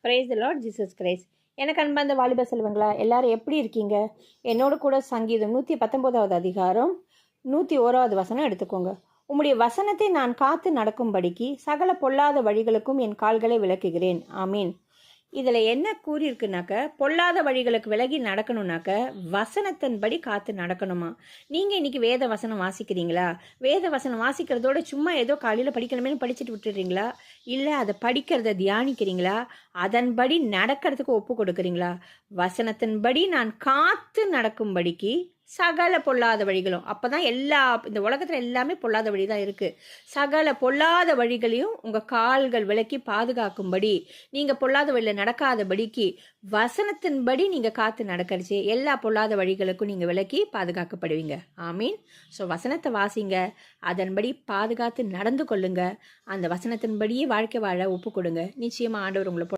Praise the Lord Jesus Christ. எனக்கு அன்பார்ந்த வாலிப செல்வங்களா, எல்லாரும் எப்படி இருக்கீங்க? என்னோட கூட சங்கீதம் 119வது அதிகாரம் 101வது வசனம் எடுத்துக்கோங்க. உம்முடைய வசனத்தை நான் காத்து நடக்கும்படிக்கு சகல பொல்லாத வழிகளுக்கும் என் கால்களை விளக்குகிறேன். ஆமீன். இதில் என்ன கூறியிருக்குனாக்க, பொல்லாத வழிகளுக்கு விலகி நடக்கணும்னாக்க வசனத்தின்படி காத்து நடக்கணுமா. நீங்கள் இன்னைக்கு வேத வசனம் வாசிக்கிறீங்களா? வேத வசனம் வாசிக்கிறதோட சும்மா ஏதோ காலையில் படிக்கணுமேனு படிச்சுட்டு விட்டுடுறீங்களா? இல்லை அதை படிக்கிறத தியானிக்கிறீங்களா? அதன்படி நடக்கிறதுக்கு ஒப்பு கொடுக்குறீங்களா? வசனத்தின்படி நான் காத்து நடக்கும்படிக்கு சகல பொல்லாத வழிகளும், அப்போதான் இந்த உலகத்தில் எல்லாமே பொல்லாத வழி தான் இருக்குது. சகல பொல்லாத வழிகளையும் உங்கள் கால்கள் விலக்கி பாதுகாக்கும்படி, நீங்கள் பொல்லாத வழியில் நடக்காதபடிக்கு வசனத்தின்படி நீங்கள் காத்து நடக்கிறச்சு எல்லா பொல்லாத வழிகளுக்கும் நீங்கள் விலக்கி பாதுகாக்கப்படுவீங்க. ஆமீன். ஸோ வசனத்தை வாசிங்க, அதன்படி பாதுகாத்து நடந்து கொள்ளுங்க, அந்த வசனத்தின்படியே வாழ்க்கை வாழ ஒப்பு கொடுங்க. நிச்சயமாக ஆண்டவர் உங்களை